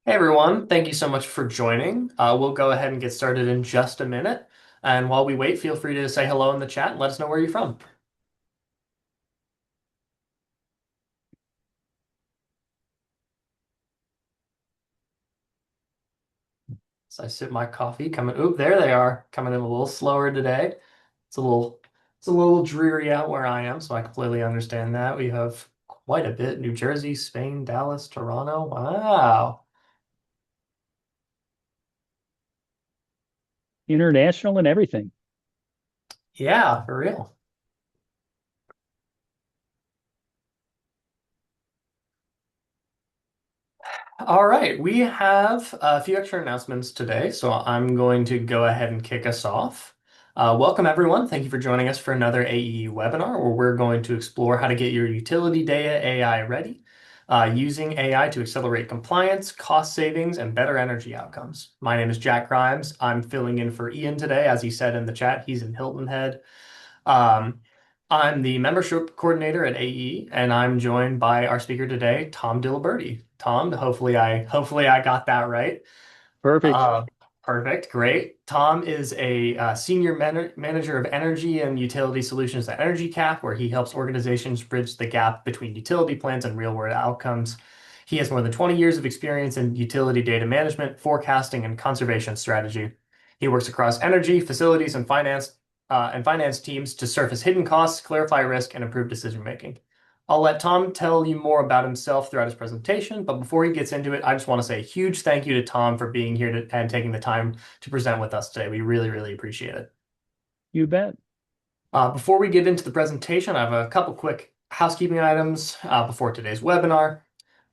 Hey everyone, thank you so much for joining. We'll go ahead and get started in just a minute. And while we wait, feel free to say hello in the chat and let us know where you're from. So I sip my coffee coming. Oop, there they are, coming in a little slower today. It's a little it's a little dreary out where I am, so I completely understand that. We have quite a bit. New Jersey, Spain, Dallas, Toronto. Wow. International and everything. Yeah, for real. All right, we have a few extra announcements today, so I'm going to go ahead and kick us off. Welcome, everyone. Thank you for joining us for another AE webinar where we're going to explore how to get your utility data AI ready, using AI to accelerate compliance, cost savings, and better energy outcomes. My name is Jack Grimes. I'm filling in for Ian today. As he said in the chat, he's in Hilton Head. Um, I'm the membership coordinator at AE, and I'm joined by our speaker today, Tom Diliberti. Tom, hopefully I got that right. Perfect. Uh, Perfect, great. Tom is a senior manager of energy and utility solutions at EnergyCAP, where he helps organizations bridge the gap between utility plans and real-world outcomes. He has more than 20 years of experience in utility data management, forecasting, and conservation strategy. He works across energy, facilities, and finance teams to surface hidden costs, clarify risk, and improve decision making. I'll let Tom tell you more about himself throughout his presentation, but before he gets into it, I just want to say a huge thank you to Tom for being here and taking the time to present with us today. We really, really appreciate it. You bet. Before we get into the presentation, I have a couple quick housekeeping items before today's webinar.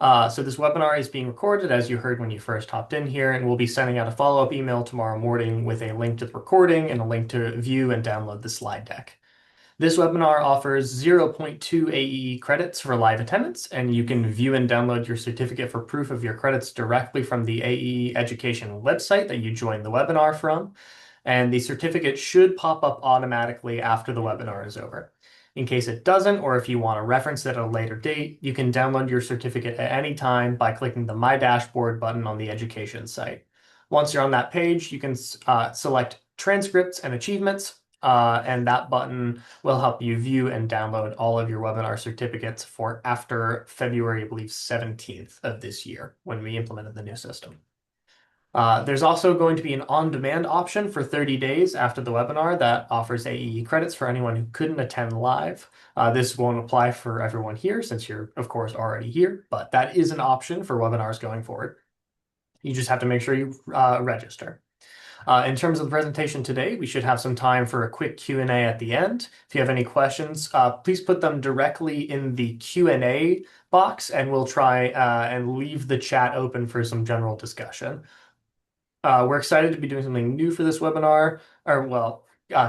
So this webinar is being recorded, as you heard when you first hopped in here, and we'll be sending out a follow-up email tomorrow morning with a link to the recording and a link to view and download the slide deck. This webinar offers zero point 0.2 AE credits for live attendance, and you can view and download your certificate for proof of your credits directly from the AE education website that you joined the webinar from. And the certificate should pop up automatically after the webinar is over. In case it doesn't, or if you want to reference it at a later date, you can download your certificate at any time by clicking the My Dashboard button on the education site. Once you're on that page, you can select transcripts and achievements, and that button will help you view and download all of your webinar certificates for after February, I believe, 17th of this year when we implemented the new system. There's also going to be an on-demand option for 30 days after the webinar that offers AE credits for anyone who couldn't attend live. This won't apply for everyone here since you're, of course, already here, but that is an option for webinars going forward. You just have to make sure you register. In terms of the presentation today, we should have some time for a quick Q&A at the end. If you have any questions, please put them directly in the Q&A box, and we'll try and leave the chat open for some general discussion. We're excited to be doing something new for this webinar, or well,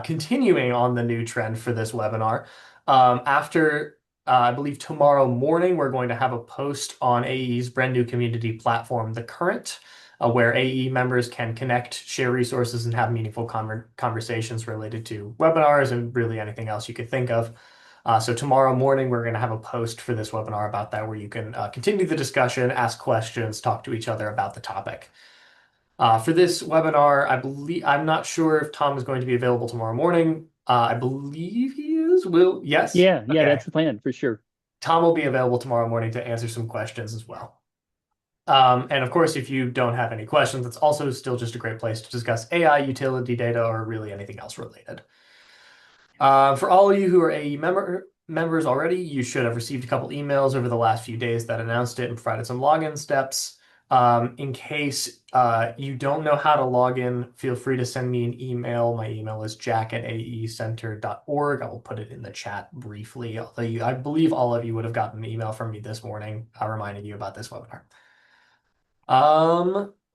continuing on the new trend for this webinar. After, I believe tomorrow morning, we're going to have a post on AE's brand new community platform, The Current, where AE members can connect, share resources, and have meaningful conversations related to webinars and really anything else you could think of. So tomorrow morning, we're going to have a post for this webinar about that, where you can continue the discussion, ask questions, talk to each other about the topic. For this webinar, I'm not sure if Tom is going to be available tomorrow morning. I believe he is. Yes? Yeah, Okay. that's the plan for sure. Tom will be available tomorrow morning to answer some questions as well. And of course, if you don't have any questions, it's also still just a great place to discuss AI, utility data, or really anything else related. For all of you who are AE members already, you should have received a couple emails over the last few days that announced it and provided some login steps. In case you don't know how to log in, feel free to send me an email. My email is jack@aecenter.org. I will put it in the chat briefly. Although I believe all of you would have gotten an email from me this morning reminding you about this webinar.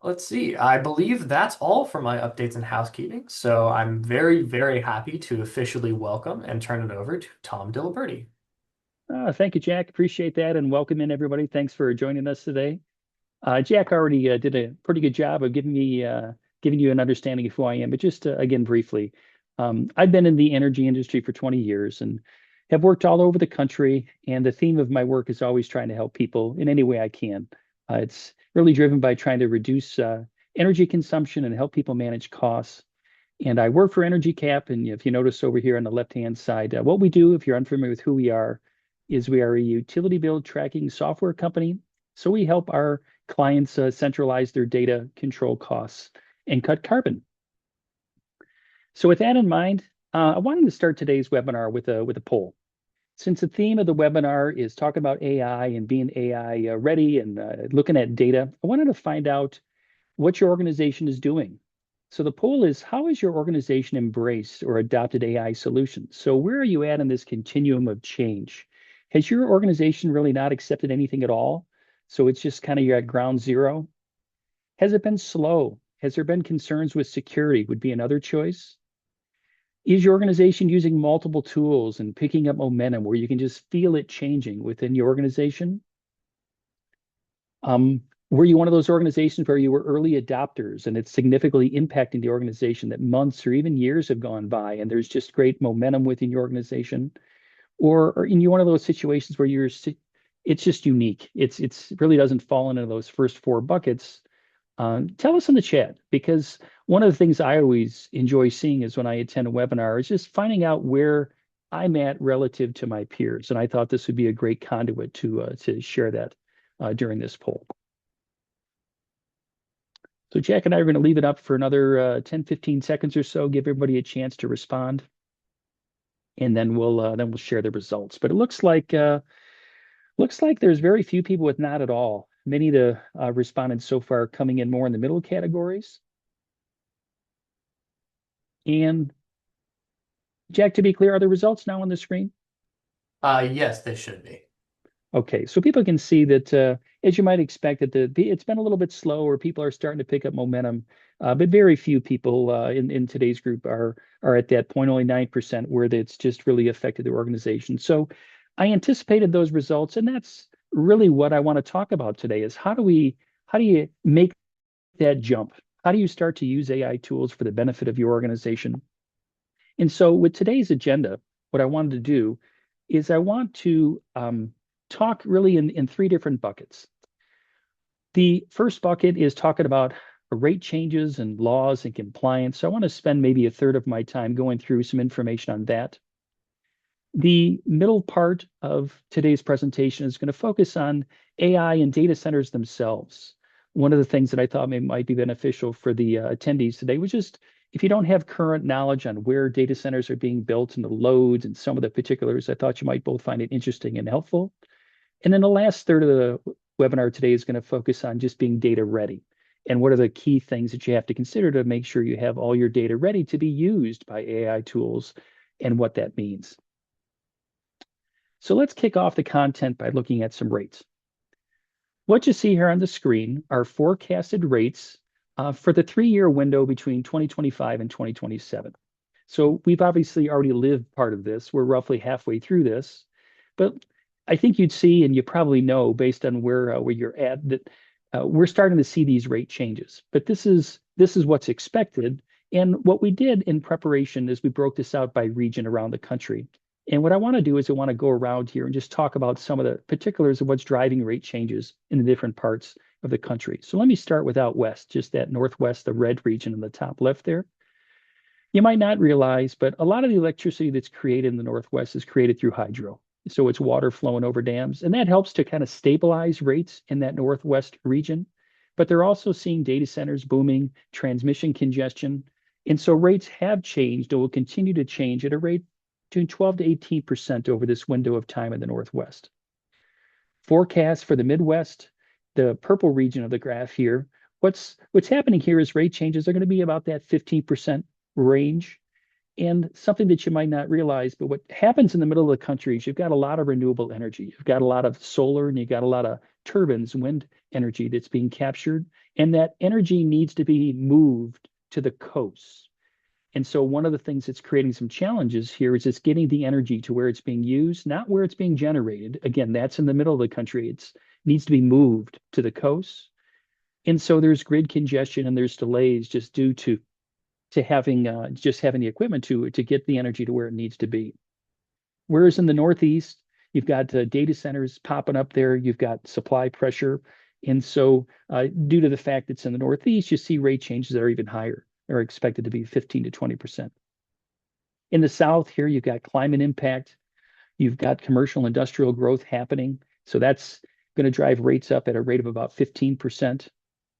Let's see. I believe that's all for my updates and housekeeping. So I'm very, very happy to officially welcome and turn it over to Tom Diliberti. Thank you, Jack. Appreciate that, and welcome in everybody. Thanks for joining us today. Jack already did a pretty good job of giving you an understanding of who I am, but just again briefly, I've been in the energy industry for 20 years and have worked all over the country. And the theme of my work is always trying to help people in any way I can. It's really driven by trying to reduce energy consumption and help people manage costs. And I work for EnergyCAP. And if you notice over here on the left-hand side, what we do, if you're unfamiliar with who we are, is we are a utility bill tracking software company. So we help our clients centralize their data, control costs, and cut carbon. So with that in mind, I wanted to start today's webinar with a poll. Since the theme of the webinar is talking about AI and being AI ready and looking at data, I wanted to find out what your organization is doing. So the poll is, how has your organization embraced or adopted AI solutions? So where are you at in this continuum of change? Has your organization really not accepted anything at all? So it's just kind of you're at ground zero? Has it been slow? Has there been concerns with security would be another choice? Is your organization using multiple tools and picking up momentum where you can just feel it changing within your organization? Um, were you one of those organizations where you were early adopters and it's significantly impacting the organization that months or even years have gone by and there's just great momentum within your organization? Or are you one of those situations where it's just unique? It's really doesn't fall into those first four buckets. Tell us in the chat, because one of the things I always enjoy seeing is when I attend a webinar is just finding out where I'm at relative to my peers. And I thought this would be a great conduit to share that during this poll. So Jack and I are going to leave it up for another 10, 15 seconds or so, give everybody a chance to respond, and then we'll share the results. But it looks like there's very few people with not at all. Many of the respondents so far coming in more in the middle categories. And Jack, to be clear, are the results now on the screen? Yes, they should be. Okay, so people can see that, as you might expect, that it's been a little bit slow, or people are starting to pick up momentum, but very few people in today's group are at that point, only 9%, where it's just really affected the organization. So I anticipated those results, and that's really what I want to talk about today: is how do you make that jump? How do you start to use AI tools for the benefit of your organization? And so with today's agenda, what I wanted to do is I want to talk really in three different buckets. The first bucket is talking about rate changes and laws and compliance. So I want to spend maybe a third of my time going through some information on that. The middle part of today's presentation is going to focus on AI and data centers themselves. One of the things that I thought might be beneficial for the attendees today was just, if you don't have current knowledge on where data centers are being built and the loads and some of the particulars, I thought you might both find it interesting and helpful. And then the last third of the webinar today is going to focus on just being data ready. And what are the key things that you have to consider to make sure you have all your data ready to be used by AI tools and what that means. So let's kick off the content by looking at some rates. What you see here on the screen are forecasted rates for the 3-year window between 2025 and 2027. So we've obviously already lived part of this. We're roughly halfway through this, but I think you'd see, and you probably know based on where you're at, that we're starting to see these rate changes. But this is what's expected. And what we did in preparation is we broke this out by region around the country. And what I want to do is I want to go around here and just talk about some of the particulars of what's driving rate changes in the different parts of the country. So let me start with out west, just that northwest, the red region in the top left there. You might not realize, but a lot of the electricity that's created in the northwest is created through hydro. So it's water flowing over dams, and that helps to kind of stabilize rates in that northwest region. But they're also seeing data centers booming, transmission congestion. And so rates have changed and will continue to change at a rate between 12 to 18% over this window of time in the Northwest. Forecast for the Midwest, the purple region of the graph here, what's happening here is rate changes are going to be about that 15% range. And something that you might not realize, but what happens in the middle of the country is you've got a lot of renewable energy. You've got a lot of solar and you've got a lot of turbines, wind energy that's being captured. And that energy needs to be moved to the coast. And so one of the things that's creating some challenges here is it's getting the energy to where it's being used, not where it's being generated. Again, that's in the middle of the country. It needs to be moved to the coast. And so there's grid congestion and there's delays just due to having the equipment to get the energy to where it needs to be. Whereas in the Northeast, you've got data centers popping up there. You've got supply pressure. And so, due to the fact it's in the Northeast, you see rate changes that are even higher. They're expected to be 15 to 20%. In the South, here you've got climate impact, you've got commercial industrial growth happening. So that's going to drive rates up at a rate of about 15%.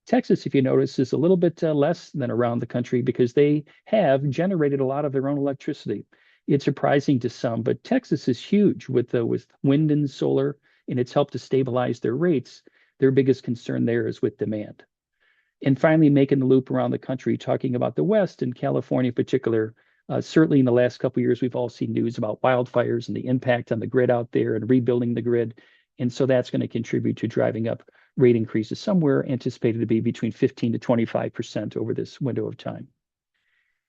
Texas, if you notice, is a little bit less than around the country because they have generated a lot of their own electricity. It's surprising to some, but Texas is huge with wind and solar, and it's helped to stabilize their rates. Their biggest concern there is with demand. And finally, making the loop around the country, talking about the West and California in particular. Certainly, in the last couple of years, we've all seen news about wildfires and the impact on the grid out there and rebuilding the grid. And so that's going to contribute to driving up rate increases somewhere anticipated to be between 15 to 25% over this window of time.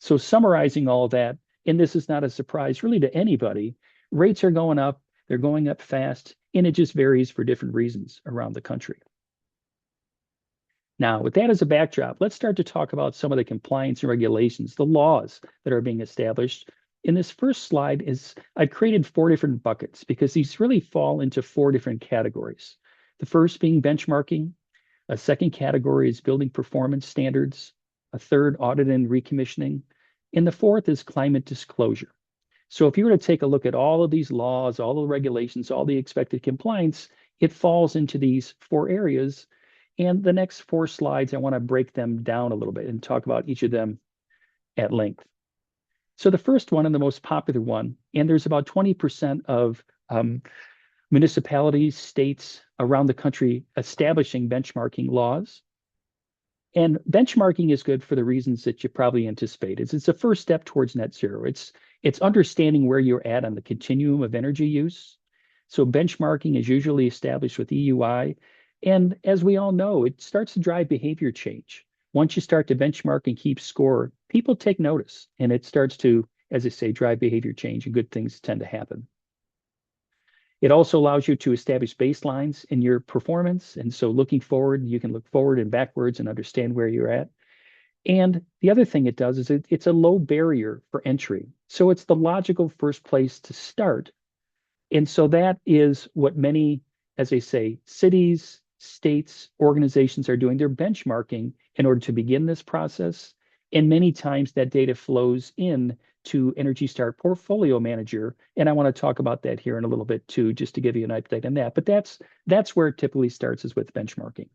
So, summarizing all of that, and this is not a surprise really to anybody, rates are going up, they're going up fast, and it just varies for different reasons around the country. Now, with that as a backdrop, let's start to talk about some of the compliance and regulations, the laws that are being established. In this first slide is I've created 4 different buckets because these really fall into 4 different categories. The first being benchmarking, a second category is building performance standards, a third audit and recommissioning, and the fourth is climate disclosure. So if you were to take a look at all of these laws, all the regulations, all the expected compliance, it falls into these 4 areas. And the next 4 slides, I want to break them down a little bit and talk about each of them at length. So the first one and the most popular one, and there's about 20% of municipalities, states around the country establishing benchmarking laws. And benchmarking is good for the reasons that you probably anticipate. It's a first step towards net zero. It's understanding where you're at on the continuum of energy use. So benchmarking is usually established with EUI. And as we all know, it starts to drive behavior change. Once you start to benchmark and keep score, people take notice and it starts to, as I say, drive behavior change and good things tend to happen. It also allows you to establish baselines in your performance. And so looking forward, you can look forward and backwards and understand where you're at. And the other thing it does is it's a low barrier for entry. So it's the logical first place to start. And so that is what many, as I say, cities, states, organizations are doing. They're benchmarking in order to begin this process. And many times that data flows in to Energy Star Portfolio Manager. And I want to talk about that here in a little bit too, just to give you an update on that. But that's where it typically starts is with benchmarking.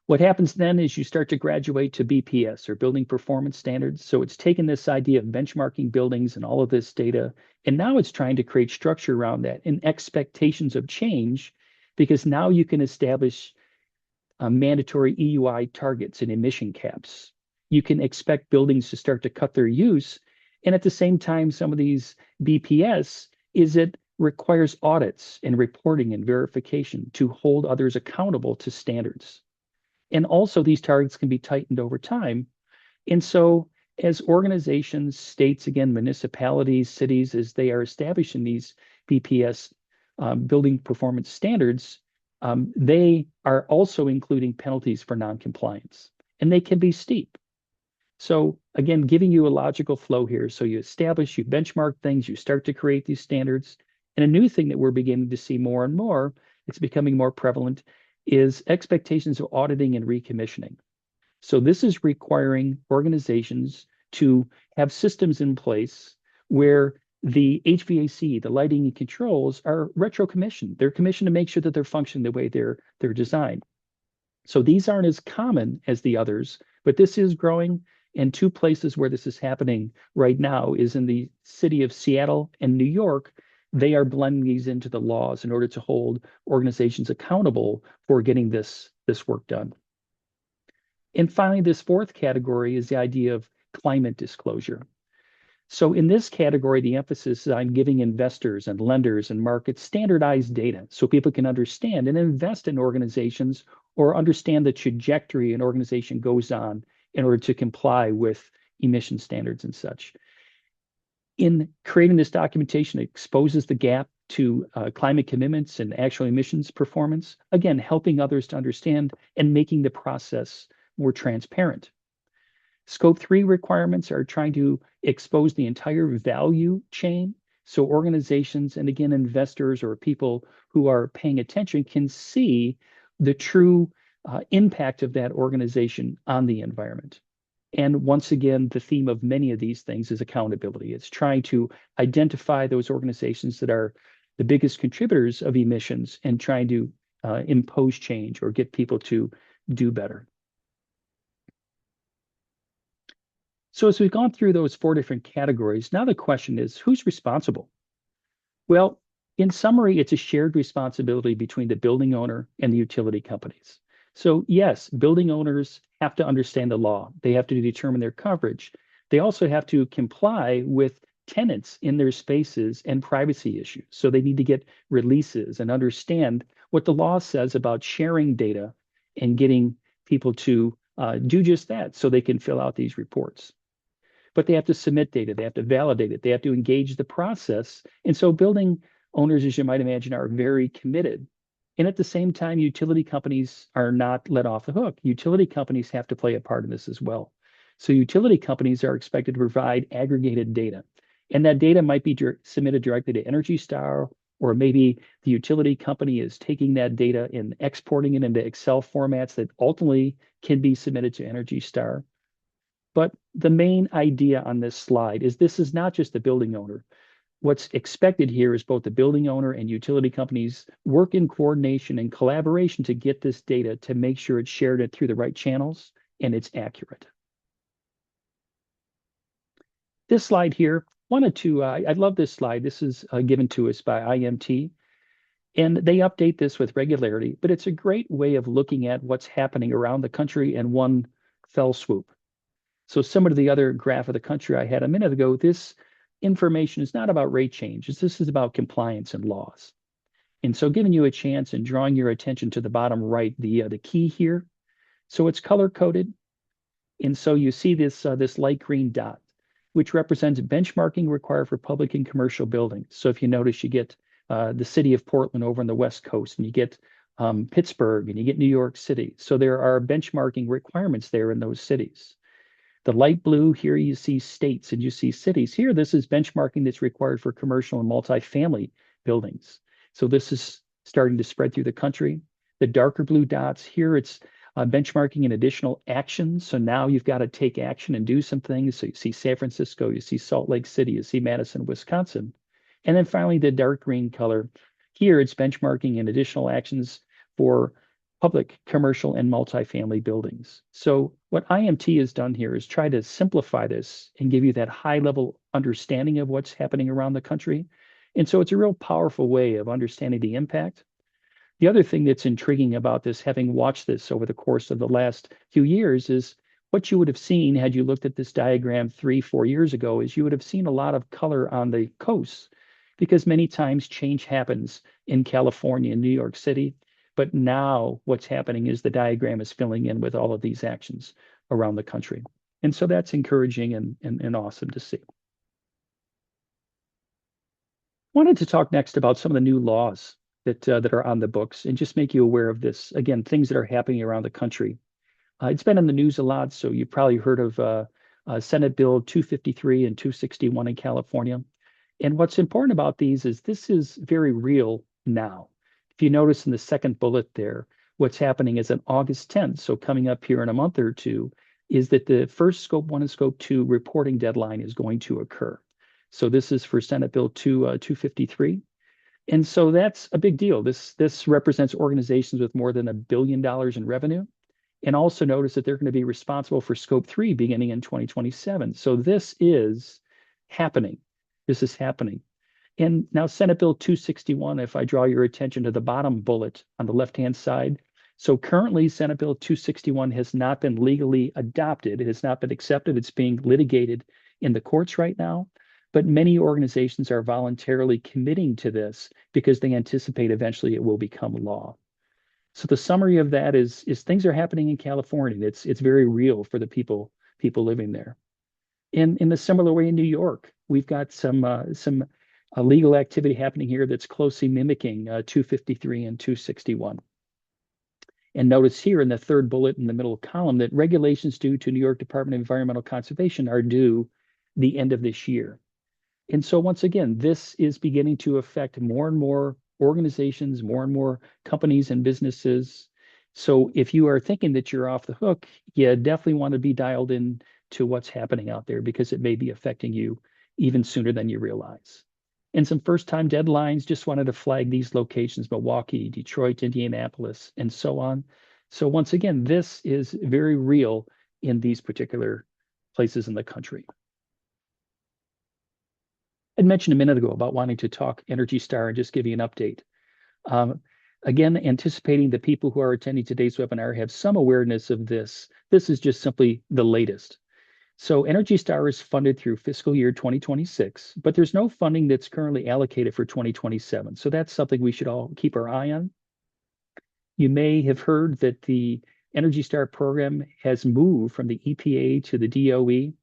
What happens then is you start to graduate to BPS or building performance standards. So it's taken this idea of benchmarking buildings and all of this data, and now it's trying to create structure around that and expectations of change, because now you can establish mandatory EUI targets and emission caps. You can expect buildings to start to cut their use. And at the same time, some of these BPS it requires audits and reporting and verification to hold others accountable to standards. And also these targets can be tightened over time. And so as organizations, states, again, municipalities, cities, as they are establishing these BPS building performance standards, they are also including penalties for noncompliance, and they can be steep. So again, giving you a logical flow here. So you establish, you benchmark things, you start to create these standards. And a new thing that we're beginning to see more and more, it's becoming more prevalent, is expectations of auditing and recommissioning. So this is requiring organizations to have systems in place where the HVAC, the lighting and controls are retro commissioned. They're commissioned to make sure that they're functioning the way they're designed. So these aren't as common as the others, but this is growing. And 2 places where this is happening right now is in the city of Seattle and New York. They are blending these into the laws in order to hold organizations accountable for getting this work done. And finally, this 4th category is the idea of climate disclosure. So in this category, the emphasis is on giving investors and lenders and markets standardized data so people can understand and invest in organizations or understand the trajectory an organization goes on in order to comply with emission standards and such. In creating this documentation, it exposes the gap to climate commitments and actual emissions performance, again, helping others to understand and making the process more transparent. Scope 3 requirements are trying to expose the entire value chain. So organizations and again, investors or people who are paying attention can see the true impact of that organization on the environment. And once again, the theme of many of these things is accountability. It's trying to identify those organizations that are the biggest contributors of emissions and trying to impose change or get people to do better. So as we've gone through those four different categories, now the question is, who's responsible? Well, in summary, it's a shared responsibility between the building owner and the utility companies. So yes, building owners have to understand the law. They have to determine their coverage. They also have to comply with tenants in their spaces and privacy issues. So they need to get releases and understand what the law says about sharing data and getting people to do just that so they can fill out these reports. But they have to submit data, they have to validate it, they have to engage the process. And so building owners, as you might imagine, are very committed. And at the same time, utility companies are not let off the hook. Utility companies have to play a part in this as well. So utility companies are expected to provide aggregated data. And that data might be submitted directly to Energy Star, or maybe the utility company is taking that data and exporting it into Excel formats that ultimately can be submitted to Energy Star. But the main idea on this slide is this is not just the building owner. What's expected here is both the building owner and utility companies work in coordination and collaboration to get this data to make sure it's shared it through the right channels and it's accurate. This slide here, I love this slide. This is given to us by IMT, and they update this with regularity, but it's a great way of looking at what's happening around the country in one fell swoop. So similar to the other graph of the country I had a minute ago, this information is not about rate changes. This is about compliance and laws. And so giving you a chance and drawing your attention to the bottom right, the key here. So it's color coded. And so you see this light green dot, which represents benchmarking required for public and commercial buildings. So if you notice, you get the city of Portland over on the West Coast, and you get Pittsburgh, and you get New York City. So there are benchmarking requirements there in those cities. The light blue here, you see states and you see cities. Here, this is benchmarking that's required for commercial and multifamily buildings. So this is starting to spread through the country. The darker blue dots here, it's benchmarking and additional actions. So now you've got to take action and do some things. So you see San Francisco, you see Salt Lake City, you see Madison, Wisconsin. And then finally, the dark green color. Here, it's benchmarking and additional actions for public, commercial, and multifamily buildings. So what IMT has done here is try to simplify this and give you that high-level understanding of what's happening around the country. And so it's a real powerful way of understanding the impact. The other thing that's intriguing about this, having watched this over the course of the last few years, is what you would have seen had you looked at this diagram 3-4 years ago, is you would have seen a lot of color on the coasts, because many times change happens in California and New York City. But now what's happening is the diagram is filling in with all of these actions around the country. And so that's encouraging and awesome to see. Wanted to talk next about some of the new laws that are on the books and just make you aware of this. Again, things that are happening around the country. It's been in the news a lot, so you've probably heard of Senate Bill 253 and 261 in California. And what's important about these is this is very real now. If you notice in the second bullet there, what's happening is on August 10th, so coming up here in a month or two, is that the first Scope 1 and Scope 2 reporting deadline is going to occur. So this is for Senate Bill 253. And so that's a big deal. This represents organizations with more than $1 billion in revenue. And also notice that they're going to be responsible for Scope 3 beginning in 2027. So this is happening. This is happening. And now Senate Bill 261, if I draw your attention to the bottom bullet on the left-hand side. So currently Senate Bill 261 has not been legally adopted. It has not been accepted. It's being litigated in the courts right now. But many organizations are voluntarily committing to this because they anticipate eventually it will become law. So the summary of that is things are happening in California. It's very real for the people living there. In a similar way in New York, we've got some legal activity happening here that's closely mimicking 253 and 261. And notice here in the third bullet in the middle column that regulations due to New York Department of Environmental Conservation are due the end of this year. And so once again, this is beginning to affect more and more organizations, more and more companies and businesses. So if you are thinking that you're off the hook, you definitely want to be dialed in to what's happening out there because it may be affecting you even sooner than you realize. And some first time deadlines, just wanted to flag these locations: Milwaukee, Detroit, Indianapolis, and so on. So once again, this is very real in these particular places in the country. I mentioned a minute ago about wanting to talk Energy Star and just give you an update. Um, Again, anticipating the people who are attending today's webinar have some awareness of this. This is just simply the latest. So Energy Star is funded through fiscal year 2026, but there's no funding that's currently allocated for 2027. So that's something we should all keep our eye on. You may have heard that the Energy Star program has moved from the EPA to the DOE.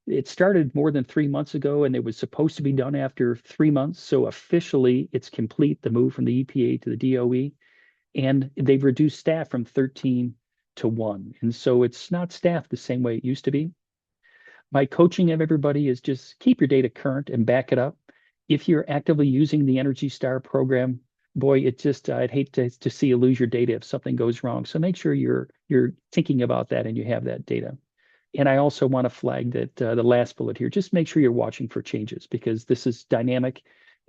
It started more than 3 months ago, and it was supposed to be done after 3 months. So officially, it's complete, the move from the EPA to the DOE. And they've reduced staff from 13 to 1. And so it's not staffed the same way it used to be. My coaching of everybody is just keep your data current and back it up. If you're actively using the Energy Star program, boy, it just I'd hate to see you lose your data if something goes wrong. So make sure you're thinking about that and you have that data. And I also want to flag that the last bullet here, just make sure you're watching for changes because this is dynamic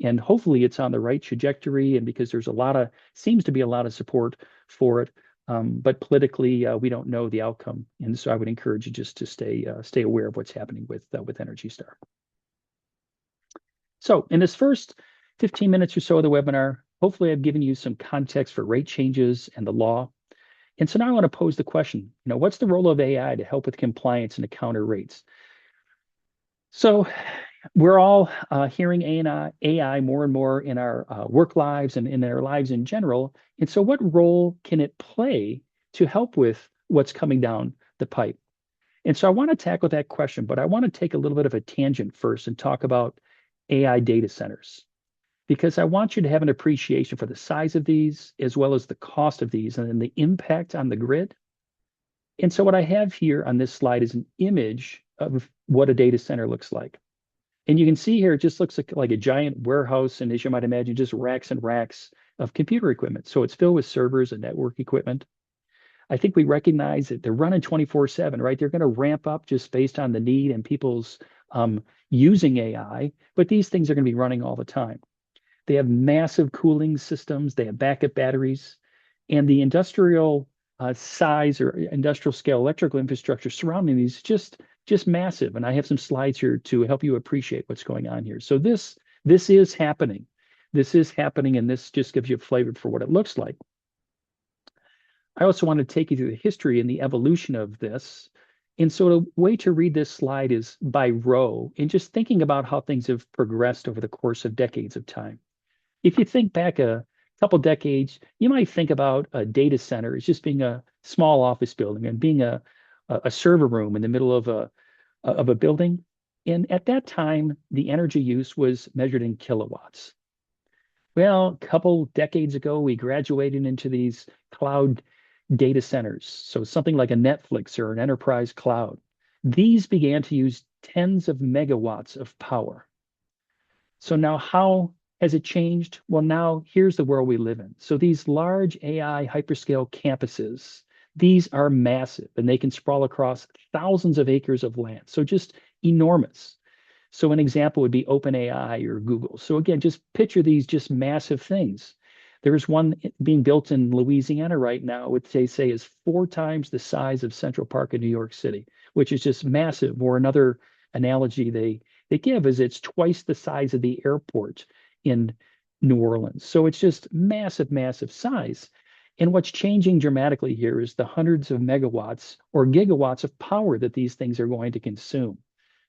and hopefully it's on the right trajectory. And because seems to be a lot of support for it. But politically, we don't know the outcome. And so I would encourage you just to stay aware of what's happening with Energy Star. So in this first 15 minutes or so of the webinar, hopefully I've given you some context for rate changes and the law. And so now I want to pose the question, what's the role of AI to help with compliance and to counter rates? So we're all hearing AI more and more in our work lives and in our lives in general. And so what role can it play to help with what's coming down the pipe? And so I want to tackle that question, but I want to take a little bit of a tangent first and talk about AI data centers because I want you to have an appreciation for the size of these as well as the cost of these and then the impact on the grid. And so what I have here on this slide is an image of what a data center looks like. And you can see here, it just looks like a giant warehouse. And as you might imagine, just racks and racks of computer equipment. So it's filled with servers and network equipment. I think we recognize that they're running 24/7, right? They're going to ramp up just based on the need and people's using AI, but these things are going to be running all the time. They have massive cooling systems. They have backup batteries, and the industrial size or industrial scale electrical infrastructure surrounding these just massive. And I have some slides here to help you appreciate what's going on here. So this is happening. This is happening, and this just gives you a flavor for what it looks like. I also want to take you through the history and the evolution of this. And so a way to read this slide is by row and just thinking about how things have progressed over the course of decades of time. If you think back a couple decades, you might think about a data center as just being a small office building and being a server room in the middle of a building. And at that time, the energy use was measured in kilowatts. Well, a couple decades ago, we graduated into these cloud data centers. So something like a Netflix or an enterprise cloud. These began to use tens of megawatts of power. So now how has it changed? Well, now here's the world we live in. So these large AI hyperscale campuses, these are massive and they can sprawl across thousands of acres of land. So just enormous. So an example would be OpenAI or Google. So again, just picture these just massive things. There's one being built in Louisiana right now, which they say is 4 times the size of Central Park in New York City, which is just massive. Or another analogy they give is it's twice the size of the airport in New Orleans. So it's just massive, massive size. And what's changing dramatically here is the hundreds of megawatts or gigawatts of power that these things are going to consume.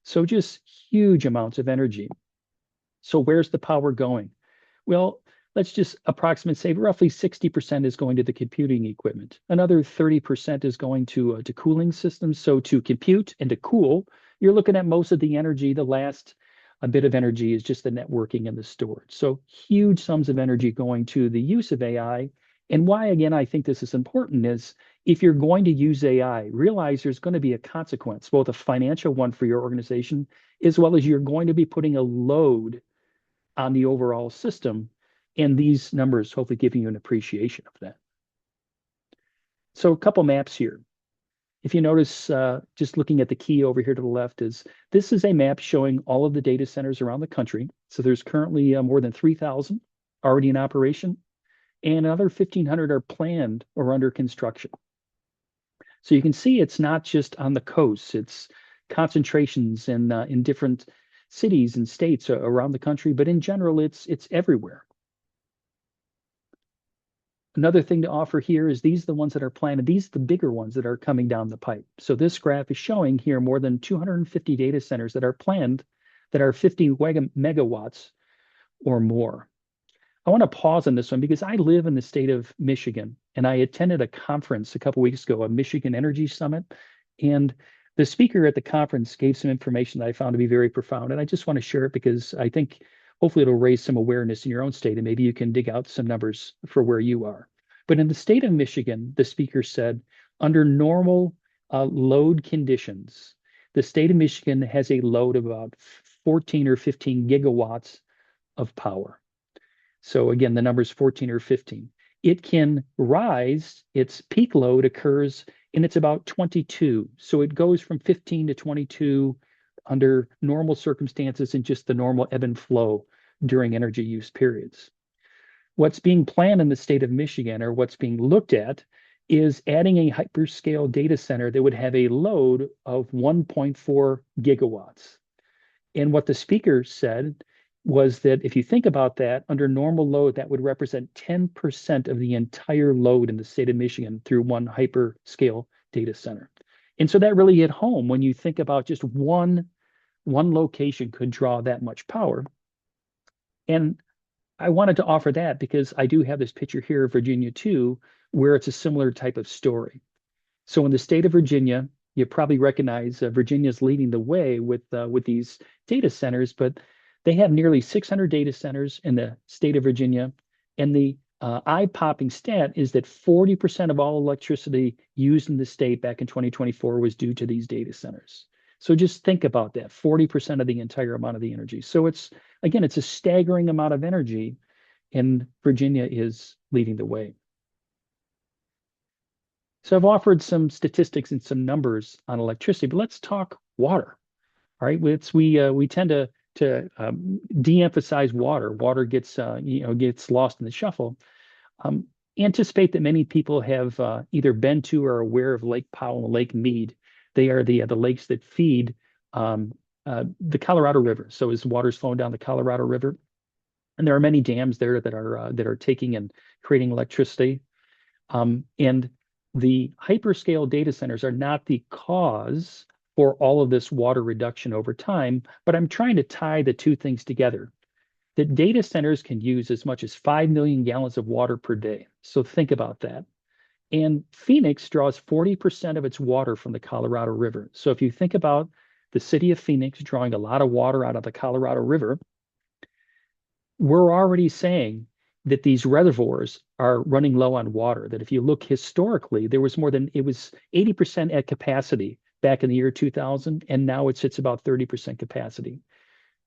So just huge amounts of energy. So where's the power going? Well, let's just approximate say roughly 60% is going to the computing equipment. Another 30% is going to cooling systems. So to compute and to cool, you're looking at most of the energy. The last a bit of energy is just the networking and the storage. So huge sums of energy going to the use of AI. And why, again, I think this is important is if you're going to use AI, realize there's going to be a consequence, both a financial one for your organization, as well as you're going to be putting a load on the overall system. And these numbers hopefully giving you an appreciation of that. So a couple maps here. If you notice, just looking at the key over here to the left is this is a map showing all of the data centers around the country. So there's currently more than 3,000 already in operation, and another 1,500 are planned or under construction. So you can see it's not just on the coast, it's concentrations in different cities and states around the country, but in general, it's everywhere. Another thing to offer here is these are the ones that are planned. These are the bigger ones that are coming down the pipe. So this graph is showing here more than 250 data centers that are planned that are 50 megawatts or more. I want to pause on this one because I live in the state of Michigan and I attended a conference a couple weeks ago, a Michigan Energy Summit. And the speaker at the conference gave some information that I found to be very profound. And I just want to share it because I think hopefully it'll raise some awareness in your own state and maybe you can dig out some numbers for where you are. But in the state of Michigan, the speaker said, under normal load conditions, the state of Michigan has a load of about 14 or 15 gigawatts of power. So again, the number is 14 or 15. It can rise, its peak load occurs and it's about 22. So it goes from 15 to 22 under normal circumstances and just the normal ebb and flow during energy use periods. What's being planned in the state of Michigan, or what's being looked at, is adding a hyperscale data center that would have a load of 1.4 gigawatts. And what the speaker said was that if you think about that, under normal load, that would represent 10% of the entire load in the state of Michigan through one hyperscale data center. And so that really hit home when you think about just one location could draw that much power. And I wanted to offer that because I do have this picture here of Virginia too, where it's a similar type of story. So in the state of Virginia, you probably recognize Virginia's leading the way with these data centers, but they have nearly 600 data centers in the state of Virginia. And the eye-popping stat is that 40% of all electricity used in the state back in 2024 was due to these data centers. So just think about that, 40% of the entire amount of the energy. So it's, again, it's a staggering amount of energy, and Virginia is leading the way. So I've offered some statistics and some numbers on electricity, but let's talk water. All right, we tend to de-emphasize water. Water gets gets lost in the shuffle. Anticipate that many people have either been to or are aware of Lake Powell and Lake Mead. They are the lakes that feed the Colorado River. So as water's flowing down the Colorado River, and there are many dams there that are taking and creating electricity. And the hyperscale data centers are not the cause for all of this water reduction over time, but I'm trying to tie the two things together. That data centers can use as much as 5 million gallons of water per day. So think about that. And Phoenix draws 40% of its water from the Colorado River. So if you think about the city of Phoenix drawing a lot of water out of the Colorado River, we're already saying that these reservoirs are running low on water. That if you look historically, there was it was 80% at capacity back in the year 2000, and now it sits about 30% capacity.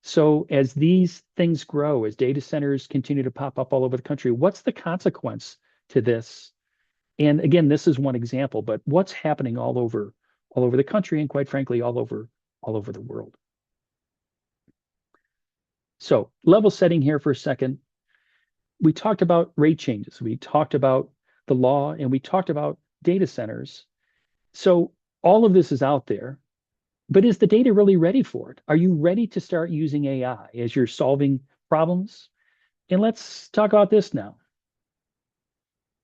So as these things grow, as data centers continue to pop up all over the country, what's the consequence to this? And again, this is one example, but what's happening all over the country and quite frankly, all over the world. So level setting here for a second. We talked about rate changes. We talked about the law and we talked about data centers. So all of this is out there, but is the data really ready for it? Are you ready to start using AI as you're solving problems? And let's talk about this now.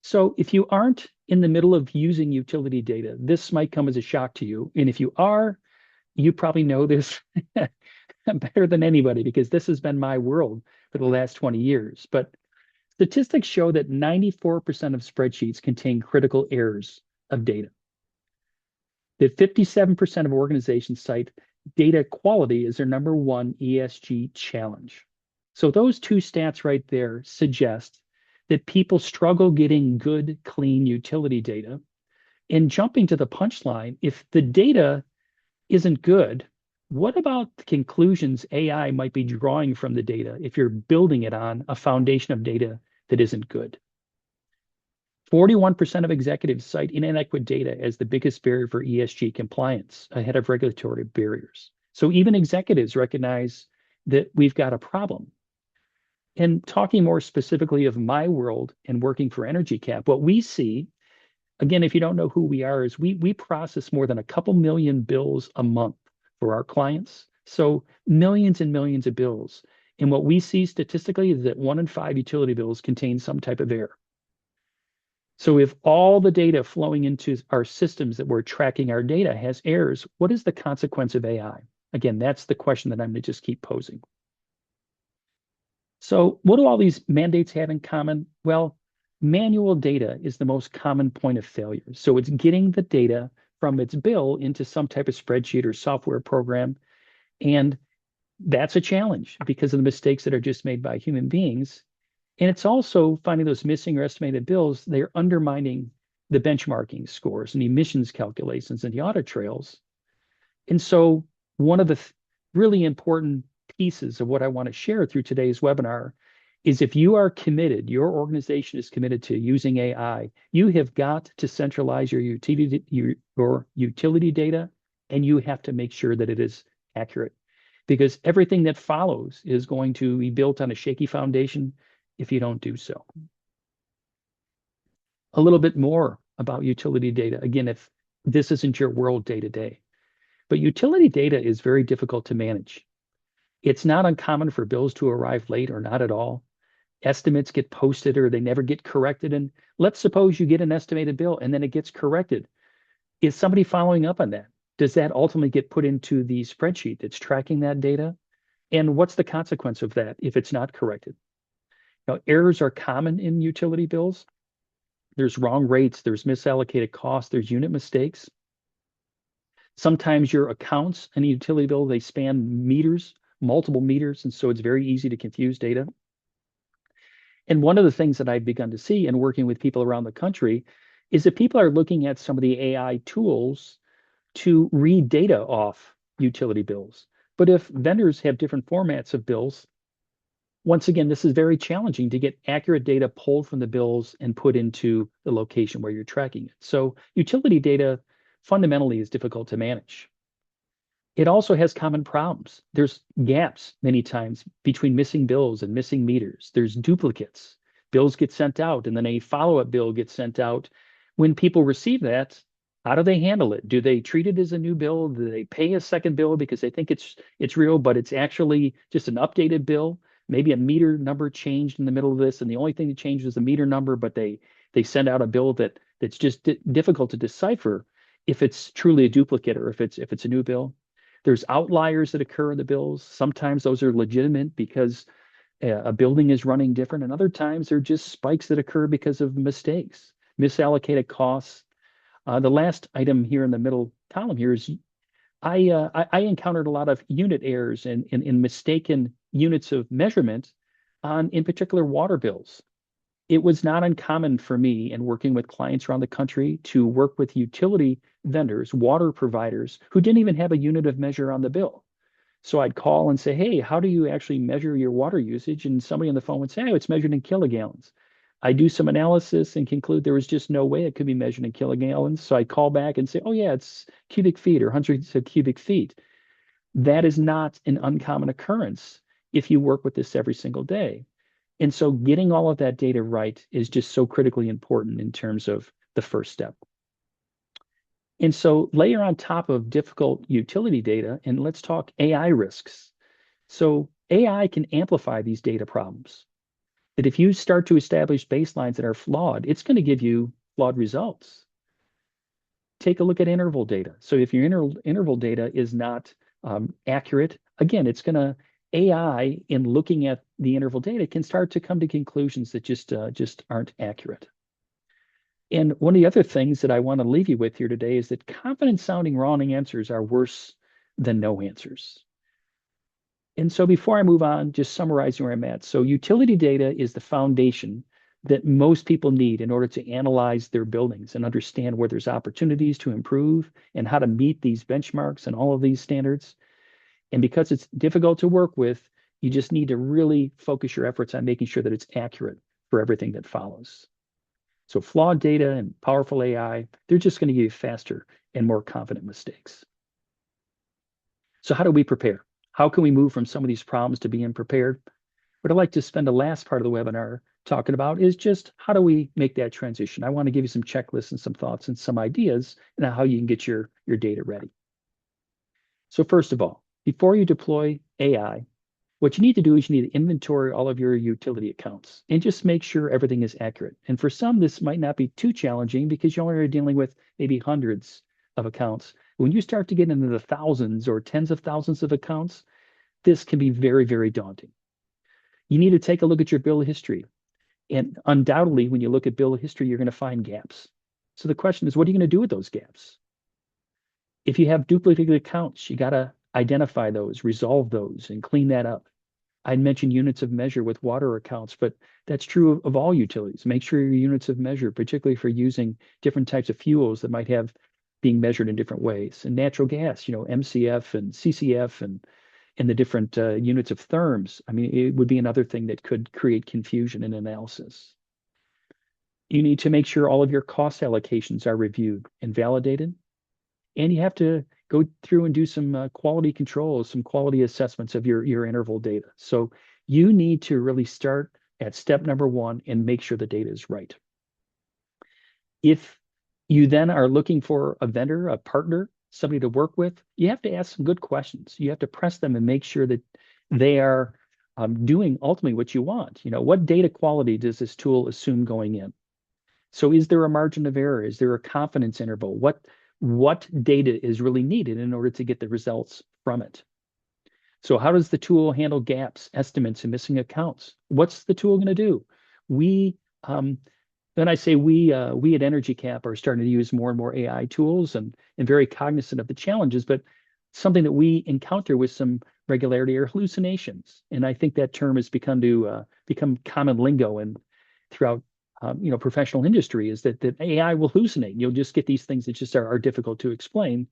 So if you aren't in the middle of using utility data, this might come as a shock to you. And if you are, you probably know this better than anybody because this has been my world for the last 20 years. But statistics show that 94% of spreadsheets contain critical errors of data. That 57% of organizations cite data quality as their number one ESG challenge. So those two stats right there suggest that people struggle getting good, clean utility data. And jumping to the punchline, if the data isn't good, what about the conclusions AI might be drawing from the data if you're building it on a foundation of data that isn't good? 41% of executives cite inadequate data as the biggest barrier for ESG compliance ahead of regulatory barriers. So even executives recognize that we've got a problem. And talking more specifically of my world and working for EnergyCAP, what we see, again, if you don't know who we are, is we process more than a couple million bills a month for our clients. So millions and millions of bills. And what we see statistically is that 1 in 5 utility bills contain some type of error. So if all the data flowing into our systems that we're tracking our data has errors, what is the consequence of AI? Again, that's the question that I'm going to just keep posing. So what do all these mandates have in common? Well, manual data is the most common point of failure. So it's getting the data from its bill into some type of spreadsheet or software program. And that's a challenge because of the mistakes that are just made by human beings. And it's also finding those missing or estimated bills. They're undermining the benchmarking scores and emissions calculations and the audit trails. And so one of the really important pieces of what I want to share through today's webinar is if you are committed, your organization is committed to using AI, you have got to centralize your utility data, and you have to make sure that it is accurate because everything that follows is going to be built on a shaky foundation if you don't do so. A little bit more about utility data. Again, if this isn't your world day to day, but utility data is very difficult to manage. It's not uncommon for bills to arrive late or not at all. Estimates get posted or they never get corrected. And let's suppose you get an estimated bill and then it gets corrected. Is somebody following up on that? Does that ultimately get put into the spreadsheet that's tracking that data? And what's the consequence of that if it's not corrected? Now, errors are common in utility bills. There's wrong rates, there's misallocated costs, there's unit mistakes. Sometimes your accounts in a utility bill, they span meters, multiple meters, and so it's very easy to confuse data. And one of the things that I've begun to see in working with people around the country is that people are looking at some of the AI tools to read data off utility bills. But if vendors have different formats of bills, once again, this is very challenging to get accurate data pulled from the bills and put into the location where you're tracking it. So utility data fundamentally is difficult to manage. It also has common problems. There's gaps many times between missing bills and missing meters. There's duplicates. Bills get sent out and then a follow-up bill gets sent out. When people receive that, how do they handle it? Do they treat it as a new bill? Do they pay a second bill because they think it's real, but it's actually just an updated bill? Maybe a meter number changed in the middle of this, and the only thing that changed was the meter number, but they send out a bill that's just difficult to decipher if it's truly a duplicate or if it's a new bill. There's outliers that occur in the bills. Sometimes those are legitimate because a building is running different, and other times they're just spikes that occur because of mistakes, misallocated costs. The last item here in the middle column here is I encountered a lot of unit errors and mistaken units of measurement on, in particular, water bills. It was not uncommon for me in working with clients around the country to work with utility vendors, water providers, who didn't even have a unit of measure on the bill. So I'd call and say, hey, how do you actually measure your water usage? And somebody on the phone would say, oh, it's measured in kilogallons. I do some analysis and conclude there was just no way it could be measured in kilogallons. So I call back and say, oh, yeah, it's cubic feet or hundreds of cubic feet. That is not an uncommon occurrence if you work with this every single day. And so getting all of that data right is just so critically important in terms of the first step. And so layer on top of difficult utility data, and let's talk AI risks. So AI can amplify these data problems. That if you start to establish baselines that are flawed, it's going to give you flawed results. Take a look at interval data. So if your interval data is not accurate, again, it's going to AI in looking at the interval data can start to come to conclusions that just aren't accurate. And one of the other things that I want to leave you with here today is that confident sounding wrong answers are worse than no answers. And so before I move on, just summarizing where I'm at. So utility data is the foundation that most people need in order to analyze their buildings and understand where there's opportunities to improve and how to meet these benchmarks and all of these standards. And because it's difficult to work with, you just need to really focus your efforts on making sure that it's accurate for everything that follows. So flawed data and powerful AI, they're just going to give you faster and more confident mistakes. So how do we prepare? How can we move from some of these problems to being prepared? What I'd like to spend the last part of the webinar talking about is just how do we make that transition? I want to give you some checklists and some thoughts and some ideas on how you can get your data ready. So first of all, before you deploy AI, what you need to do is you need to inventory all of your utility accounts and just make sure everything is accurate. And for some, this might not be too challenging because you only are dealing with maybe hundreds of accounts. When you start to get into the thousands or tens of thousands of accounts, this can be very, very daunting. You need to take a look at your bill of history. And undoubtedly, when you look at bill of history, you're going to find gaps. So the question is, what are you going to do with those gaps? If you have duplicate accounts, you got to identify those, resolve those, and clean that up. I'd mentioned units of measure with water accounts, but that's true of all utilities. Make sure your units of measure, particularly for using different types of fuels that might have being measured in different ways. And natural gas, MCF and CCF and the different units of therms. I mean, it would be another thing that could create confusion in analysis. You need to make sure all of your cost allocations are reviewed and validated. And you have to go through and do some quality controls, some quality assessments of your interval data. So you need to really start at step number one and make sure the data is right. If you then are looking for a vendor, a partner, somebody to work with, you have to ask some good questions. You have to press them and make sure that they are doing ultimately what you want. What data quality does this tool assume going in? So is there a margin of error? Is there a confidence interval? What data is really needed in order to get the results from it? So how does the tool handle gaps, estimates, and missing accounts? What's the tool going to do? We, when I say we at EnergyCAP are starting to use more and more AI tools and very cognizant of the challenges, but something that we encounter with some regularity are hallucinations. And I think that term has become common lingo and throughout professional industry is that AI will hallucinate. You'll just get these things that just are difficult to explain.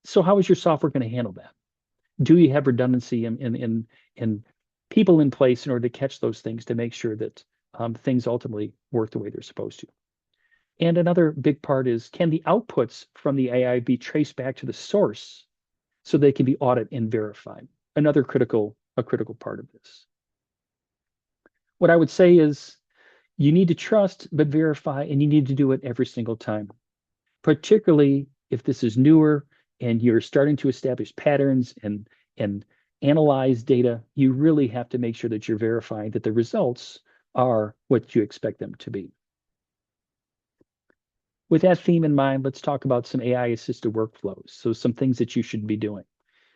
So how is your software going to handle that? Do you have redundancy and people in place in order to catch those things to make sure that things ultimately work the way they're supposed to? And another big part is, can the outputs from the AI be traced back to the source so they can be audited and verified? A critical part of this. What I would say is, you need to trust but verify, and you need to do it every single time, particularly if this is newer and you're starting to establish patterns and analyze data. You really have to make sure that you're verifying that the results are what you expect them to be. With that theme in mind, let's talk about some AI-assisted workflows. So some things that you should be doing.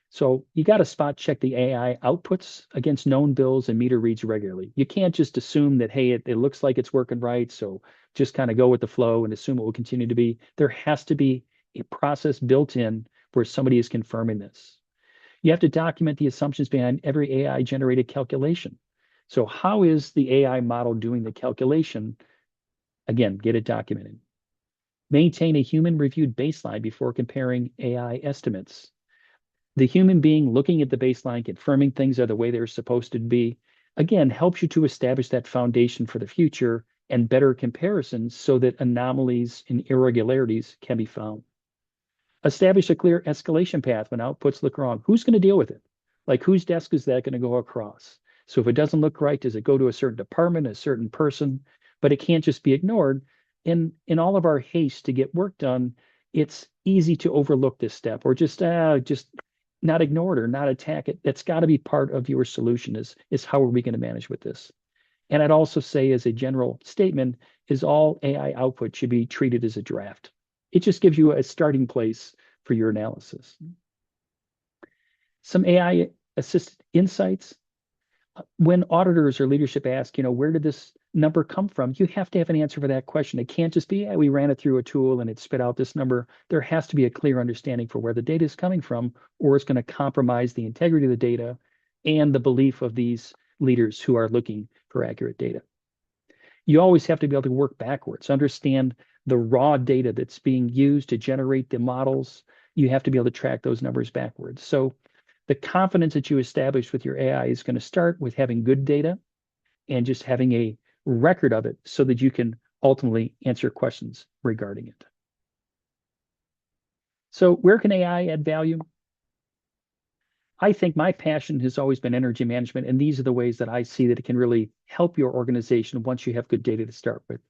So you got to spot check the AI outputs against known bills and meter reads regularly. You can't just assume that, hey, it looks like it's working right, so just kind of go with the flow and assume it will continue to be. There has to be a process built in where somebody is confirming this. You have to document the assumptions behind every AI generated calculation. So how is the AI model doing the calculation? Again, get it documented. Maintain a human reviewed baseline before comparing AI estimates. The human being looking at the baseline, confirming things are the way they're supposed to be, again, helps you to establish that foundation for the future and better comparisons so that anomalies and irregularities can be found. Establish a clear escalation path when outputs look wrong. Who's going to deal with it? Like, whose desk is that going to go across? So if it doesn't look right, does it go to a certain department, a certain person? But it can't just be ignored. In all of our haste to get work done, it's easy to overlook this step or just not ignore it or not attack it. That's got to be part of your solution is how are we going to manage with this? And I'd also say as a general statement is all AI output should be treated as a draft. It just gives you a starting place for your analysis. Some AI assisted insights. When auditors or leadership ask, where did this number come from? You have to have an answer for that question. It can't just be, yeah, we ran it through a tool and it spit out this number. There has to be a clear understanding for where the data is coming from, or it's going to compromise the integrity of the data and the belief of these leaders who are looking for accurate data. You always have to be able to work backwards, understand the raw data that's being used to generate the models. You have to be able to track those numbers backwards. So the confidence that you establish with your AI is going to start with having good data and just having a record of it so that you can ultimately answer questions regarding it. So where can AI add value? I think my passion has always been energy management, and these are the ways that I see that it can really help your organization once you have good data to start with.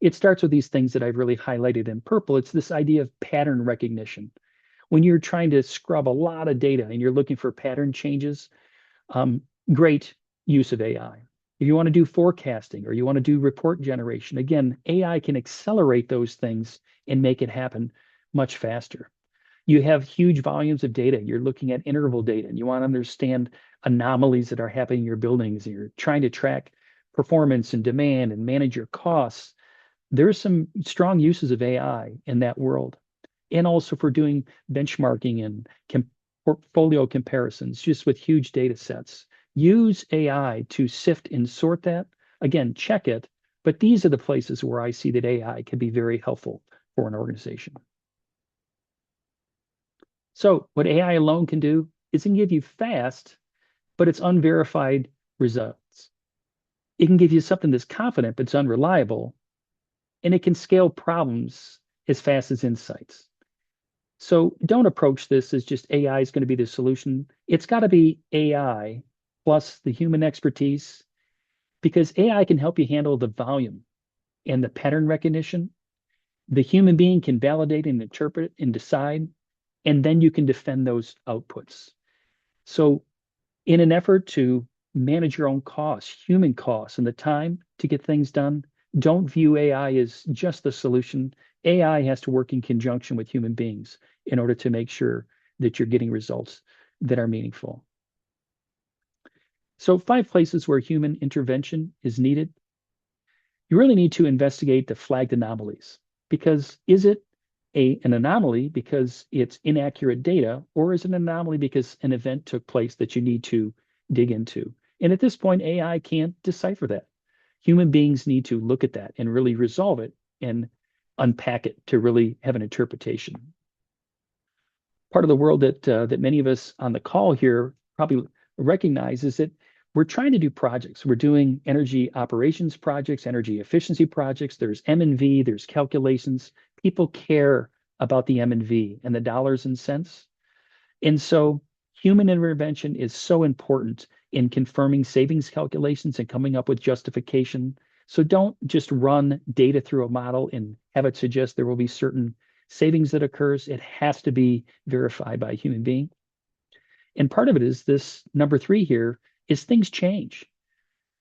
It starts with these things that I've really highlighted in purple. It's this idea of pattern recognition. When you're trying to scrub a lot of data and you're looking for pattern changes, um, great use of AI. If you want to do forecasting or you want to do report generation, again, AI can accelerate those things and make it happen much faster. You have huge volumes of data. You're looking at interval data and you want to understand anomalies that are happening in your buildings. And you're trying to track performance and demand and manage your costs. There's some strong uses of AI in that world. And also for doing benchmarking and portfolio comparisons just with huge data sets. Use AI to sift and sort that. Again, check it. But these are the places where I see that AI can be very helpful for an organization. So what AI alone can do is it can give you fast, but it's unverified results. It can give you something that's confident, but it's unreliable, and it can scale problems as fast as insights. So don't approach this as just AI is going to be the solution. It's got to be AI plus the human expertise because AI can help you handle the volume and the pattern recognition. The human being can validate and interpret and decide, and then you can defend those outputs. So, in an effort to manage your own costs, human costs, and the time to get things done, don't view AI as just the solution. AI has to work in conjunction with human beings in order to make sure that you're getting results that are meaningful. So, 5 places where human intervention is needed. You really need to investigate the flagged anomalies because is it an anomaly because it's inaccurate data, or is it an anomaly because an event took place that you need to dig into? And at this point, AI can't decipher that. Human beings need to look at that and really resolve it and unpack it to really have an interpretation. Part of the world that many of us on the call here probably recognize is that we're trying to do projects. We're doing energy operations projects, energy efficiency projects. There's M&V, there's calculations. People care about the M&V and the dollars and cents. And so human intervention is so important in confirming savings calculations and coming up with justification. So don't just run data through a model and have it suggest there will be certain savings that occurs. It has to be verified by a human being. And part of it is this number 3 here is things change.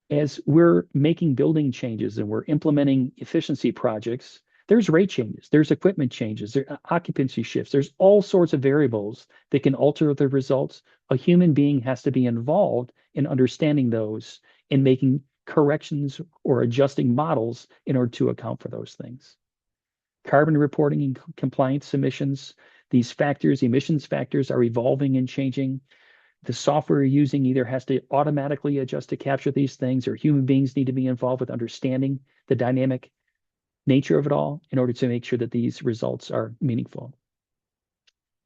As we're making building changes and we're implementing efficiency projects, there's rate changes, there's equipment changes, there are occupancy shifts, there's all sorts of variables that can alter the results. A human being has to be involved in understanding those and making corrections or adjusting models in order to account for those things. Carbon reporting and compliance emissions, these factors, emissions factors are evolving and changing. The software you're using either has to automatically adjust to capture these things, or human beings need to be involved with understanding the dynamic nature of it all in order to make sure that these results are meaningful.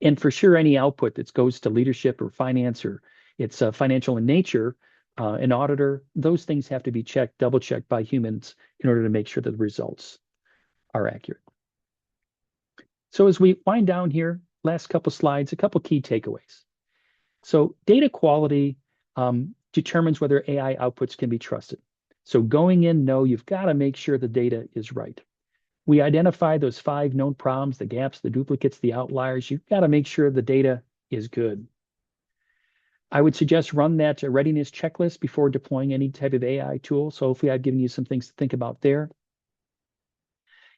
And for sure, any output that goes to leadership or finance or it's financial in nature, an auditor, those things have to be checked, double checked by humans in order to make sure that the results are accurate. So as we wind down here, last couple slides, a couple key takeaways. So data quality determines whether AI outputs can be trusted. So going in, no, you've got to make sure the data is right. We identify those 5 known problems, the gaps, the duplicates, the outliers. You've got to make sure the data is good. I would suggest run that readiness checklist before deploying any type of AI tool. So hopefully I've given you some things to think about there.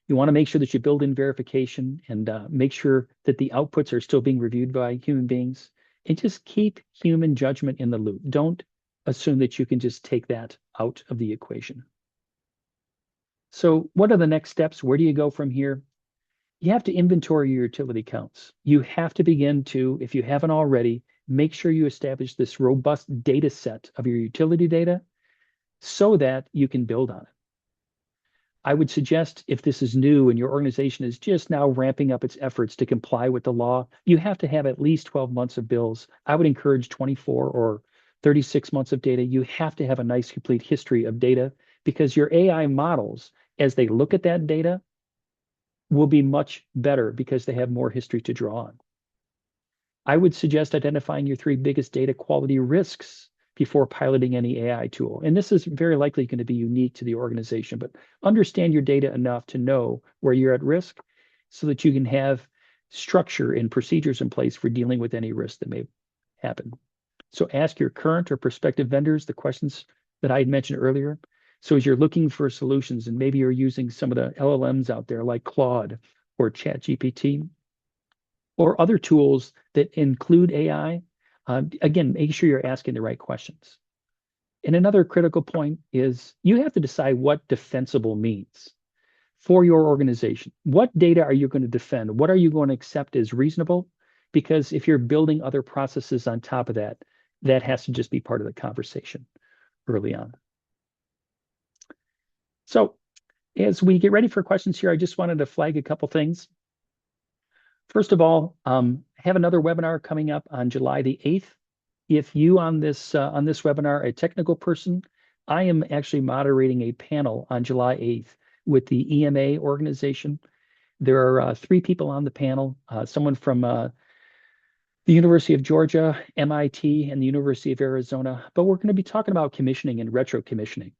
You want to make sure that you build in verification and make sure that the outputs are still being reviewed by human beings. And just keep human judgment in the loop. Don't assume that you can just take that out of the equation. So what are the next steps? Where do you go from here? You have to inventory your utility counts. You have to begin to, if you haven't already, make sure you establish this robust data set of your utility data so that you can build on it. I would suggest if this is new and your organization is just now ramping up its efforts to comply with the law, you have to have at least 12 months of bills. I would encourage 24 or 36 months of data. You have to have a nice complete history of data because your AI models as they look at that data, will be much better because they have more history to draw on. I would suggest identifying your three biggest data quality risks before piloting any AI tool. And this is very likely going to be unique to the organization, but understand your data enough to know where you're at risk so that you can have structure and procedures in place for dealing with any risk that may happen. So ask your current or prospective vendors the questions that I had mentioned earlier. So as you're looking for solutions, and maybe you're using some of the LLMs out there like Claude or ChatGPT or other tools that include AI, again, make sure you're asking the right questions. And another critical point is you have to decide what defensible means for your organization. What data are you going to defend? What are you going to accept as reasonable? Because if you're building other processes on top of that, that has to just be part of the conversation early on. So as we get ready for questions here, I just wanted to flag a couple things. First of all, I have another webinar coming up on July the 8th. If you on this webinar, a technical person, I am actually moderating a panel on July 8th with the EMA organization. There are three people on the panel, someone from the University of Georgia, MIT, and the University of Arizona. But we're going to be talking about commissioning and retro commissioning.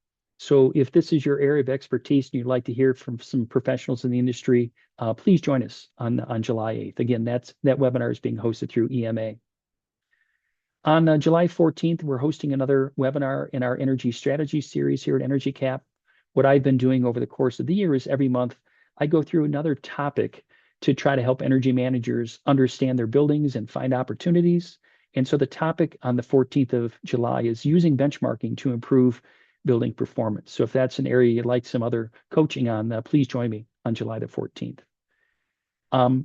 So if this is your area of expertise and you'd like to hear from some professionals in the industry, please join us on July 8th. Again, that webinar is being hosted through EMA. On July 14th, we're hosting another webinar in our energy strategy series here at EnergyCAP. What I've been doing over the course of the year is every month I go through another topic to try to help energy managers understand their buildings and find opportunities. And so the topic on the 14th of July is using benchmarking to improve building performance. So if that's an area you'd like some other coaching on, please join me on July the 14th.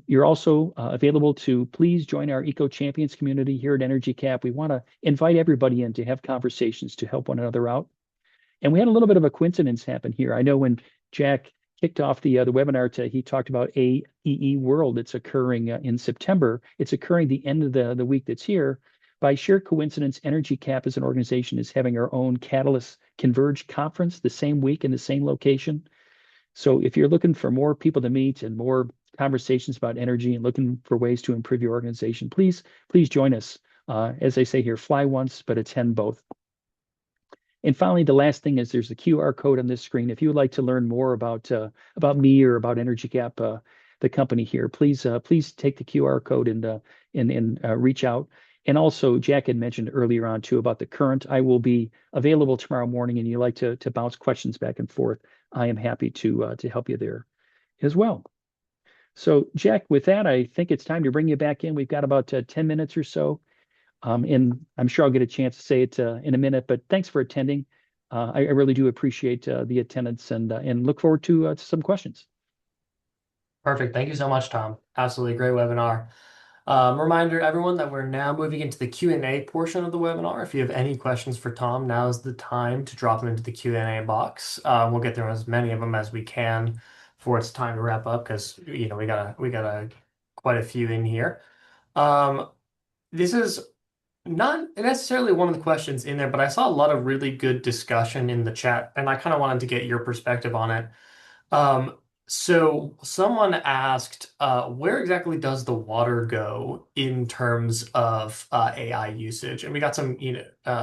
You're also available to please join our Eco Champions community here at EnergyCAP. We want to invite everybody in to have conversations to help one another out. And we had a little bit of a coincidence happen here. I know when Jack kicked off the webinar, he talked about AEE World. It's occurring in September. It's occurring the end of the week that's here. By sheer coincidence, EnergyCAP as an organization is having our own Catalyst Converge conference the same week in the same location. So if you're looking for more people to meet and more conversations about energy and looking for ways to improve your organization, please join us. As I say here, fly once, but attend both. And finally, the last thing is there's a QR code on this screen. If you would like to learn more about me or about EnergyCAP, the company here, please take the QR code and reach out. And also, Jack had mentioned earlier on too about the current. I will be available tomorrow morning, and you like to bounce questions back and forth. I am happy to help you there as well. So, Jack, with that, I think it's time to bring you back in. We've got about 10 minutes or so. And I'm sure I'll get a chance to say it in a minute, but thanks for attending. I really do appreciate the attendance and look forward to some questions. Perfect. Thank you so much, Tom. Absolutely great webinar. Reminder, everyone, that we're now moving into the Q&A portion of the webinar. If you have any questions for Tom, now is the time to drop them into the Q&A box. We'll get through as many of them as we can before it's time to wrap up because we got quite a few in here. This is not necessarily one of the questions in there, but I saw a lot of really good discussion in the chat, and I kind of wanted to get your perspective on it. So someone asked, where exactly does the water go in terms of AI usage? And we got some,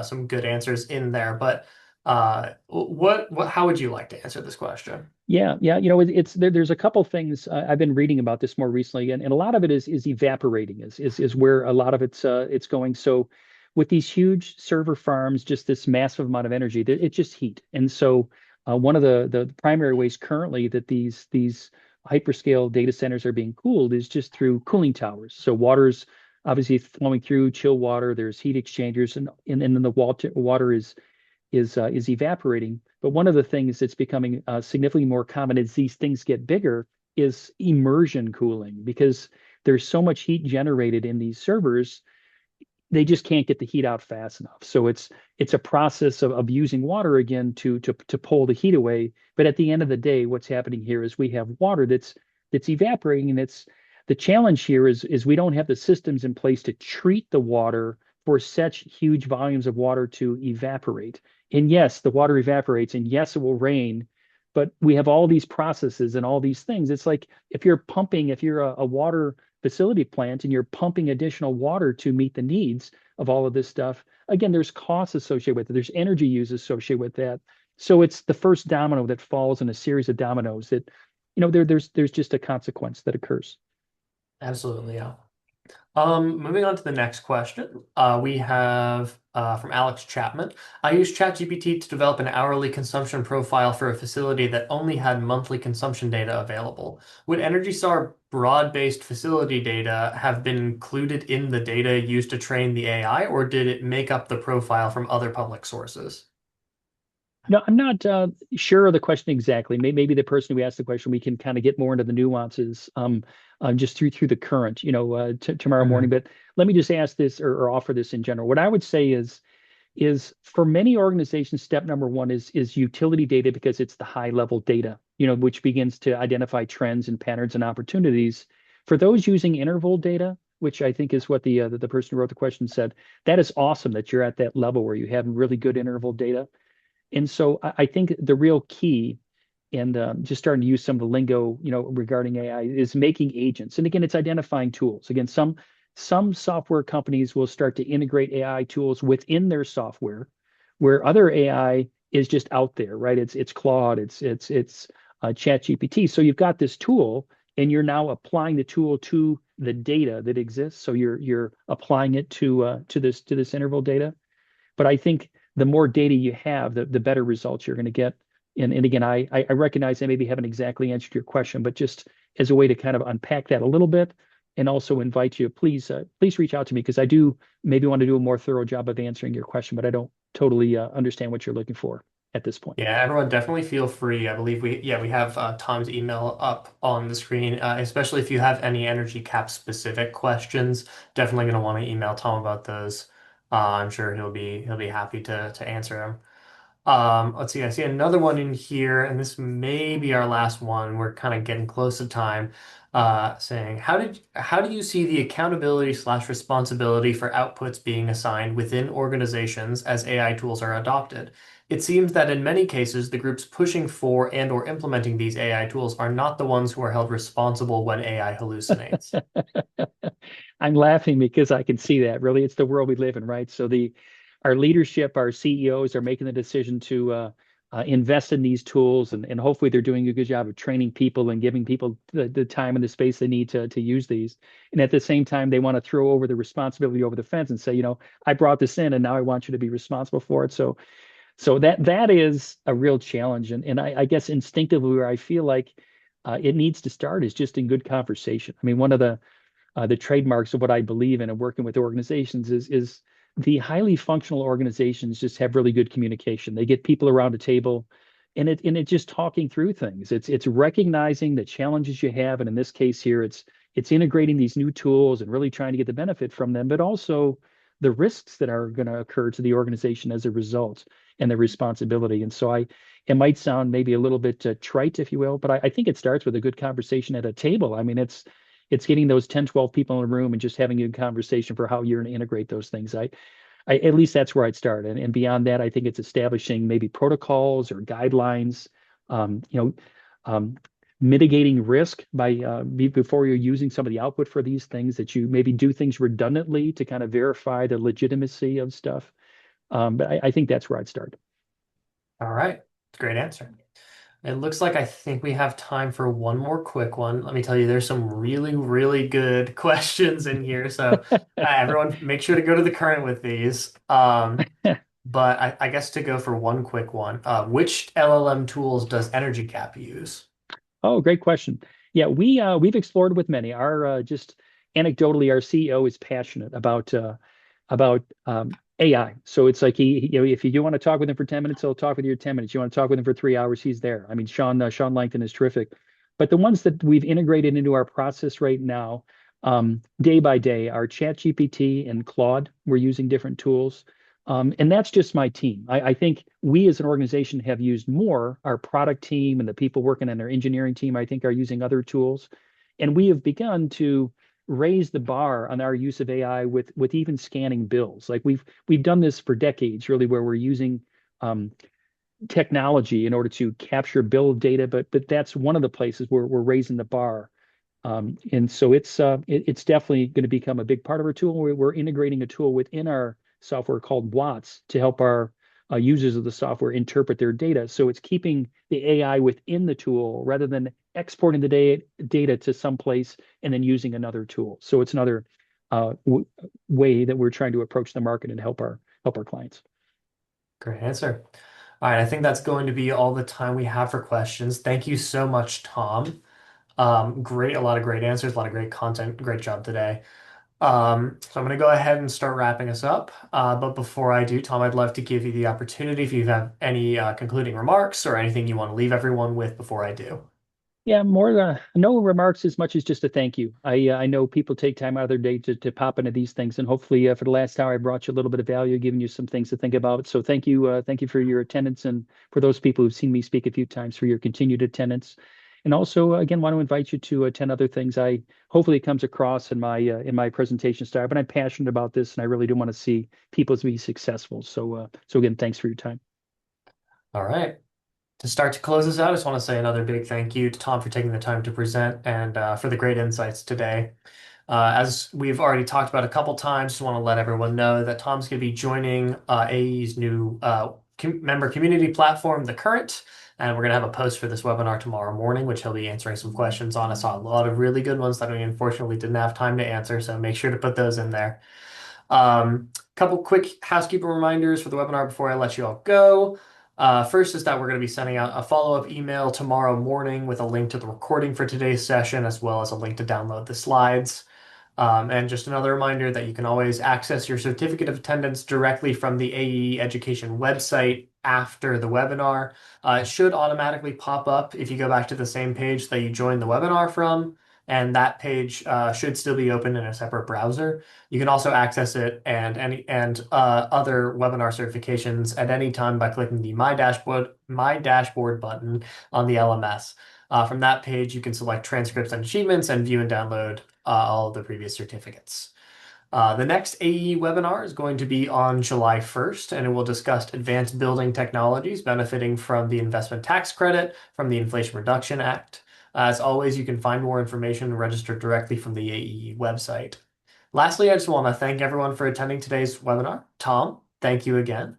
some good answers in there, but how would you like to answer this question? Yeah. It's there's a couple things I've been reading about this more recently, and a lot of it is evaporating is where a lot of it's going. So with these huge server farms, just this massive amount of energy, it's just heat. And so one of the primary ways currently that these hyperscale data centers are being cooled is just through cooling towers. So water's obviously flowing through chill water. There's heat exchangers, and then the water is evaporating. But one of the things that's becoming significantly more common as these things get bigger is immersion cooling, because there's so much heat generated in these servers, they just can't get the heat out fast enough. So it's a process of using water again to pull the heat away. But at the end of the day, what's happening here is we have water that's evaporating, and it's the challenge here is we don't have the systems in place to treat the water for such huge volumes of water to evaporate. And yes, the water evaporates, and yes, it will rain, but we have all these processes and all these things. It's like if you're a water facility plant and you're pumping additional water to meet the needs of all of this stuff, again, there's costs associated with it. There's energy use associated with that. So it's the first domino that falls in a series of dominoes that, there's just a consequence that occurs. Absolutely, yeah. Moving on to the next question. We have from Alex Chapman. I used ChatGPT to develop an hourly consumption profile for a facility that only had monthly consumption data available. Would EnergyStar broad-based facility data have been included in the data used to train the AI, or did it make up the profile from other public sources? No, I'm not sure of the question exactly. Maybe the person who asked the question, we can kind of get more into the nuances just through the current, tomorrow morning. Hmm. But let me just ask this or offer this in general. What I would say is for many organizations, step number one is utility data because it's the high level data, which begins to identify trends and patterns and opportunities. For those using interval data, which I think is what the person who wrote the question said, that is awesome that you're at that level where you have really good interval data. And so I think the real key, and just starting to use some of the lingo, regarding AI, is making agents. And again, it's identifying tools. Again, some software companies will start to integrate AI tools within their software, where other AI is just out there, right? It's Claude, it's ChatGPT. So you've got this tool, and you're now applying the tool to the data that exists. So you're applying it to this interval data. But I think the more data you have, the better results you're going to get. And again, I recognize I maybe haven't exactly answered your question, but just as a way to kind of unpack that a little bit and also invite you, please reach out to me because I do maybe want to do a more thorough job of answering your question, but I don't totally understand what you're looking for at this point. Yeah, everyone definitely feel free. I believe we have Tom's email up on the screen, especially if you have any energy cap specific questions. Definitely going to want to email Tom about those. I'm sure he'll be happy to answer them. Let's see. I see another one in here, and this may be our last one. We're kind of getting close to time. Saying, how do you see the accountability slash responsibility for outputs being assigned within organizations as AI tools are adopted? It seems that in many cases, the groups pushing for and or implementing these AI tools are not the ones who are held responsible when AI hallucinates. I'm laughing because I can see that. Really, it's the world we live in, right? So our leadership, our CEOs are making the decision to invest in these tools, and hopefully they're doing a good job of training people and giving people the time and the space they need to use these. And at the same time, they want to throw over the responsibility over the fence and say, I brought this in, and now I want you to be responsible for it. So that is a real challenge, and I guess instinctively where I feel like it needs to start is just in good conversation. I mean, one of the trademarks of what I believe in and working with organizations is the highly functional organizations just have really good communication. They get people around a table, and it's just talking through things. It's recognizing the challenges you have, and in this case here, it's integrating these new tools and really trying to get the benefit from them, but also the risks that are going to occur to the organization as a result and the responsibility. And so it might sound maybe a little bit trite, if you will, but I think it starts with a good conversation at a table. I mean, it's getting those 10, 12 people in a room and just having a conversation for how you're going to integrate those things. At least that's where I'd start. And beyond that, I think it's establishing maybe protocols or guidelines, um, you know, um, mitigating risk by before you're using some of the output for these things, that you maybe do things redundantly to kind of verify the legitimacy of stuff. But I think that's where I'd start. All right, great answer. It looks like I think we have time for one more quick one. Let me tell you, there's some really, really good questions in here. So everyone, make sure to go to the current with these. But I guess to go for one quick one, which LLM tools does EnergyCAP use? Oh, great question. Yeah, we've explored with many. Our just anecdotally, our CEO is passionate about AI. So it's like if you do want to talk with him for 10 minutes, he'll talk with you 10 minutes. You want to talk with him for 3 hours, he's there. I mean, Sean Langton is terrific. But the ones that we've integrated into our process right now, day by day, are ChatGPT and Claude. We're using different tools. And that's just my team. I think we as an organization have used more. Our product team and the people working on our engineering team, I think, are using other tools. And we have begun to raise the bar on our use of AI with even scanning bills. Like we've done this for decades, really, where we're using um, technology in order to capture bill of data, but that's one of the places where we're raising the bar. And so it's definitely going to become a big part of our tool. We're integrating a tool within our software called Watts to help our users of the software interpret their data. So it's keeping the AI within the tool rather than exporting the data to someplace and then using another tool. So it's another way that we're trying to approach the market and help our clients. Great answer. All right, I think that's going to be all the time we have for questions. Thank you so much, Tom. Great, a lot of great answers, a lot of great content. Great job today. So I'm going to go ahead and start wrapping us up. But before I do, Tom, I'd love to give you the opportunity if you have any concluding remarks or anything you want to leave everyone with before I do. Yeah, more no remarks as much as just a thank you. I know people take time out of their day to pop into these things, and hopefully for the last hour I brought you a little bit of value, giving you some things to think about. So thank you for your attendance, and for those people who've seen me speak a few times for your continued attendance. And also, again, want to invite you to attend other things. I hopefully it comes across in my presentation style, but I'm passionate about this, and I really do want to see people be successful. So again, thanks for your time. All right. To start to close this out, I just want to say another big thank you to Tom for taking the time to present and for the great insights today. As we've already talked about a couple times, just want to let everyone know that Tom's going to be joining AE's new member community platform, The Current, and we're going to have a post for this webinar tomorrow morning, which he'll be answering some questions on. I saw a lot of really good ones that we unfortunately didn't have time to answer, so make sure to put those in there. Couple quick housekeeping reminders for the webinar before I let you all go. First is that we're going to be sending out a follow-up email tomorrow morning with a link to the recording for today's session, as well as a link to download the slides. And just another reminder that you can always access your certificate of attendance directly from the AE Education website after the webinar. It should automatically pop up if you go back to the same page that you joined the webinar from, and that page should still be open in a separate browser. You can also access it and other webinar certifications at any time by clicking the My Dashboard button on the LMS. From that page, you can select transcripts and achievements and view and download all of the previous certificates. The next AE webinar is going to be on July 1st, and it will discuss advanced building technologies benefiting from the investment tax credit from the Inflation Reduction Act. As always, you can find more information and register directly from the AE website. Lastly, I just want to thank everyone for attending today's webinar. Tom, thank you again.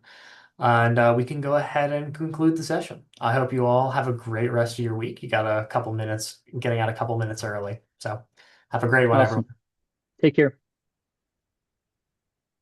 And we can go ahead and conclude the session. I hope you all have a great rest of your week. You got a couple minutes, getting out a couple minutes early. So have a great one, everyone. Awesome. Take care.